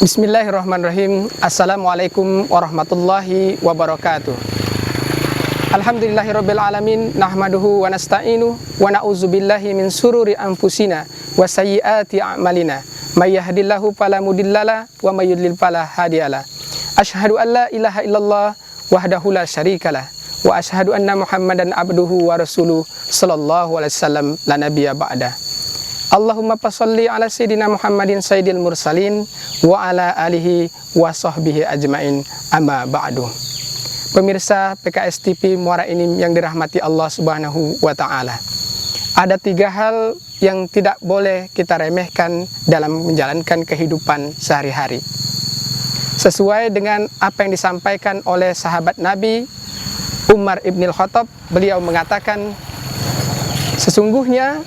Bismillahirrahmanirrahim. Assalamualaikum warahmatullahi wabarakatuh. Alhamdulillahirabbil alamin, nahmaduhu wa nasta'inu wa na'udzubillahi min sururi anfusina wa sayyiati a'malina. May yahdihillahu fala mudhillalah wa may yudlil fala hadiyalah. Asyhadu an la ilaha illallah wahdahu la syarikalah wa asyhadu anna Muhammadan abduhu wa rasuluh sallallahu alaihi wasallam la nabiyya ba'da. Allahumma pasholli ala sayyidina Muhammadin sayyidil mursalin wa ala alihi wa sahbihi ajmain, amma ba'du. Pemirsa PKS TV Muara Enim yang dirahmati Allah Subhanahu wa Ta'ala, ada 3 hal yang tidak boleh kita remehkan dalam menjalankan kehidupan sehari-hari. Sesuai dengan apa yang disampaikan oleh sahabat Nabi Umar ibn Khattab, beliau mengatakan, sesungguhnya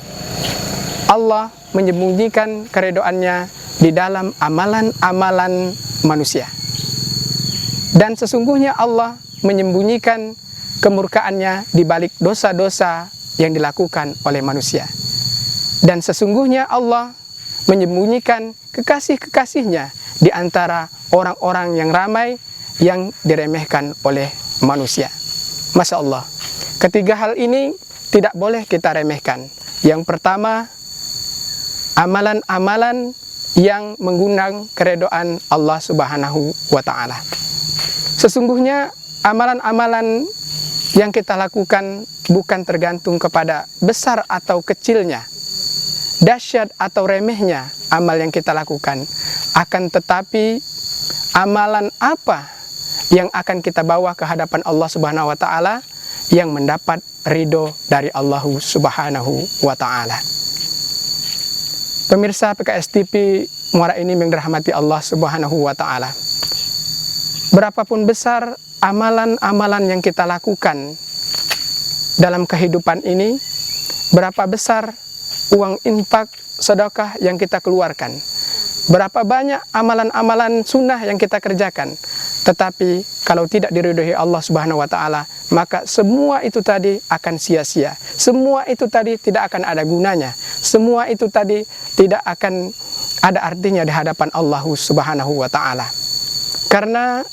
Allah menyembunyikan keridhoannya di dalam amalan-amalan manusia, dan sesungguhnya Allah menyembunyikan kemurkaannya di balik dosa-dosa yang dilakukan oleh manusia, dan sesungguhnya Allah menyembunyikan kekasih-kekasihnya di antara orang-orang yang ramai yang diremehkan oleh manusia. Masya Allah, ketiga hal ini tidak boleh kita remehkan. Yang pertama, amalan-amalan yang mengundang keridhaan Allah Subhanahu wa Ta'ala. Sesungguhnya amalan-amalan yang kita lakukan bukan tergantung kepada besar atau kecilnya, dahsyat atau remehnya amal yang kita lakukan, akan tetapi amalan apa yang akan kita bawa ke hadapan Allah Subhanahu wa Ta'ala yang mendapat ridho dari Allah Subhanahu wa Ta'ala. Pemirsa PKS TV Muara Enim yang dirahmati Allah Subhanahu wa Ta'ala, berapapun besar amalan-amalan yang kita lakukan dalam kehidupan ini, berapa besar uang infak sedekah yang kita keluarkan, berapa banyak amalan-amalan sunnah yang kita kerjakan, tetapi kalau tidak diridhoi Allah Subhanahu wa Ta'ala, maka semua itu tadi akan sia-sia. Semua itu tadi tidak akan ada gunanya. Semua itu tadi tidak akan ada artinya di hadapan Allah Subhanahu wa Ta'ala. Karena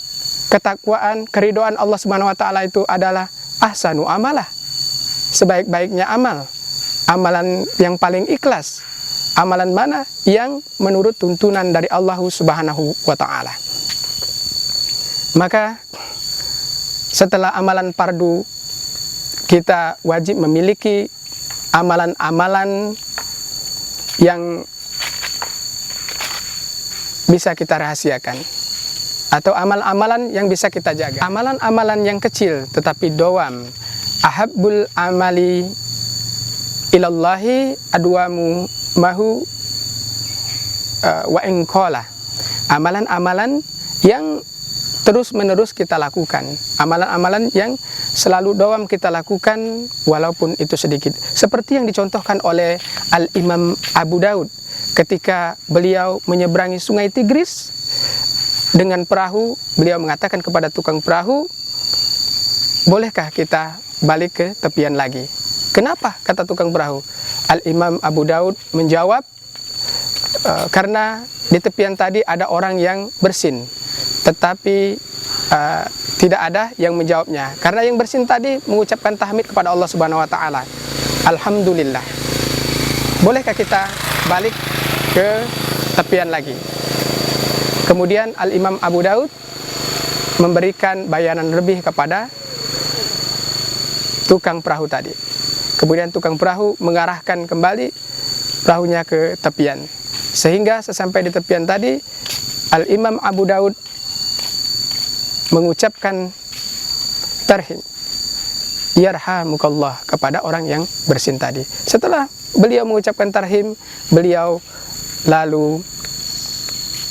ketakwaan, keridhaan Allah Subhanahu wa Ta'ala itu adalah ahsanu amalah, sebaik-baiknya amal. Amalan yang paling ikhlas, amalan mana yang menurut tuntunan dari Allah Subhanahu wa Ta'ala. Maka setelah amalan fardu, kita wajib memiliki amalan-amalan yang bisa kita rahasiakan, atau amal-amalan yang bisa kita jaga. Amalan-amalan yang kecil tetapi dawam. Ahabbul amali ilallahi adwamu mahu wa in qala. Amalan-amalan yang terus-menerus kita lakukan, amalan-amalan yang selalu dawam kita lakukan walaupun itu sedikit. Seperti yang dicontohkan oleh Al-Imam Abu Daud ketika beliau menyeberangi sungai Tigris dengan perahu. Beliau mengatakan kepada tukang perahu, bolehkah kita balik ke tepian lagi? Kenapa? Kata tukang perahu. Al-Imam Abu Daud menjawab, karena di tepian tadi ada orang yang bersin, tetapi tidak ada yang menjawabnya. Karena yang bersin tadi mengucapkan tahmid kepada Allah Subhanahu wa Ta'ala, alhamdulillah. Bolehkah kita balik ke tepian lagi? Kemudian Al-Imam Abu Daud memberikan bayaran lebih kepada tukang perahu tadi. Kemudian tukang perahu mengarahkan kembali perahunya ke tepian, sehingga sesampai di tepian tadi, Al-Imam Abu Daud mengucapkan tarhim, yarhamukallah, kepada orang yang bersin tadi. Setelah beliau mengucapkan tarhim, beliau lalu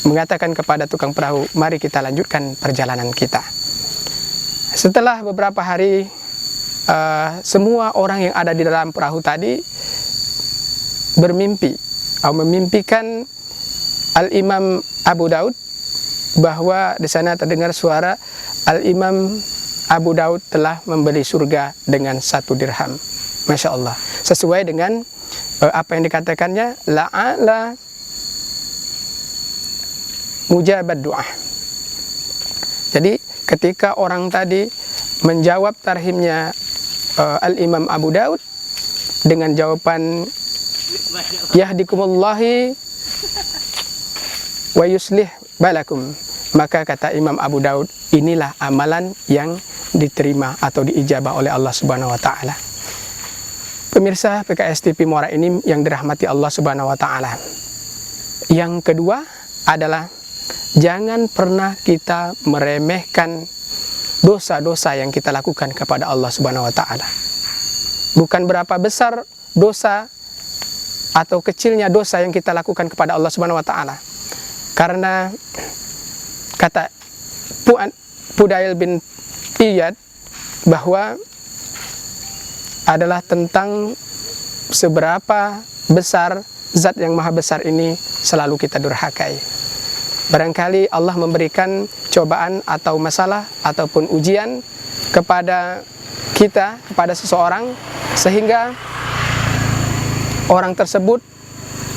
mengatakan kepada tukang perahu, mari kita lanjutkan perjalanan kita. Setelah beberapa hari, semua orang yang ada di dalam perahu tadi bermimpi atau memimpikan Al-Imam Abu Daud bahwa di sana terdengar suara Al-Imam Abu Daud telah membeli surga dengan 1 dirham. Masya Allah, sesuai dengan apa yang dikatakannya, la'ala mujabad du'a. Jadi ketika orang tadi menjawab tarhimnya Al-Imam Abu Daud dengan jawaban yahdikumullahi wa yuslih balakum, maka kata Imam Abu Daud, inilah amalan yang diterima atau diijabah oleh Allah Subhanahu wa taala. Pemirsa PKS TV Muara ini yang dirahmati Allah Subhanahu wa taala. Yang kedua adalah jangan pernah kita meremehkan dosa-dosa yang kita lakukan kepada Allah Subhanahu wa taala. Bukan berapa besar dosa atau kecilnya dosa yang kita lakukan kepada Allah Subhanahu wa taala. Karena kata Fudail bin Iyad bahwa adalah tentang seberapa besar zat yang maha besar ini selalu kita durhakai. Barangkali Allah memberikan cobaan atau masalah ataupun ujian kepada kita, kepada seseorang, sehingga orang tersebut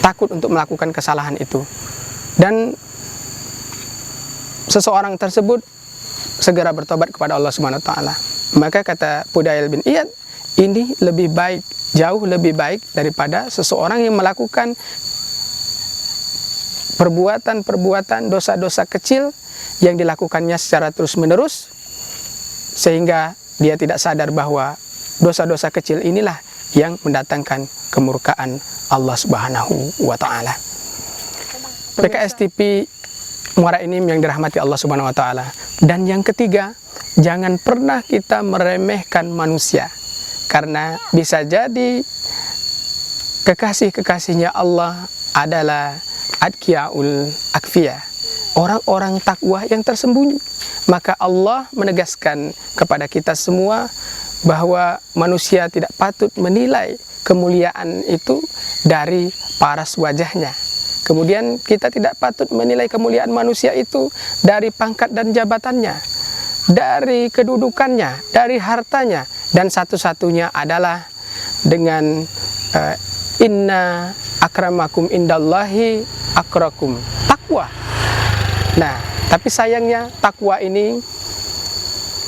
takut untuk melakukan kesalahan itu. Dan seseorang tersebut segera bertobat kepada Allah Subhanahu wa taala. Maka kata Fudail bin Iyad, ini lebih baik, jauh lebih baik daripada seseorang yang melakukan perbuatan-perbuatan dosa-dosa kecil yang dilakukannya secara terus-menerus, sehingga dia tidak sadar bahwa dosa-dosa kecil inilah yang mendatangkan kemurkaan Allah Subhanahu wa taala. PKS TV Muara ini yang dirahmati Allah Subhanahu wa taala. Dan yang ketiga, jangan pernah kita meremehkan manusia, karena bisa jadi kekasih-kekasihnya Allah adalah adkiyaul akfiya, orang-orang takwa yang tersembunyi. Maka Allah menegaskan kepada kita semua bahwa manusia tidak patut menilai kemuliaan itu dari paras wajahnya. Kemudian kita tidak patut menilai kemuliaan manusia itu dari pangkat dan jabatannya, dari kedudukannya, dari hartanya. Dan satu-satunya adalah dengan inna akramakum indallahi akrakum, takwa. Nah, tapi sayangnya takwa ini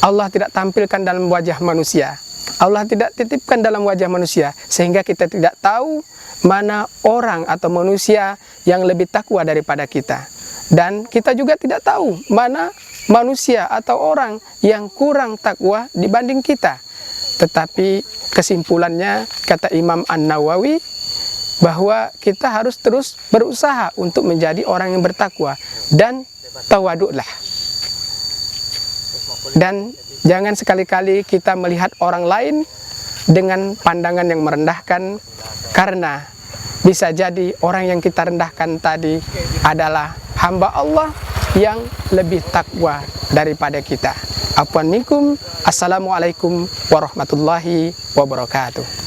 Allah tidak tampilkan dalam wajah manusia. Allah tidak titipkan dalam wajah manusia, sehingga kita tidak tahu mana orang atau manusia yang lebih takwa daripada kita. Dan kita juga tidak tahu mana manusia atau orang yang kurang takwa dibanding kita. Tetapi kesimpulannya, kata Imam An-Nawawi, bahwa kita harus terus berusaha untuk menjadi orang yang bertakwa dan tawaduklah. Dan jangan sekali-kali kita melihat orang lain dengan pandangan yang merendahkan, karena bisa jadi orang yang kita rendahkan tadi adalah hamba Allah yang lebih takwa daripada kita. Afwan minkum. Assalamualaikum warahmatullahi wabarakatuh.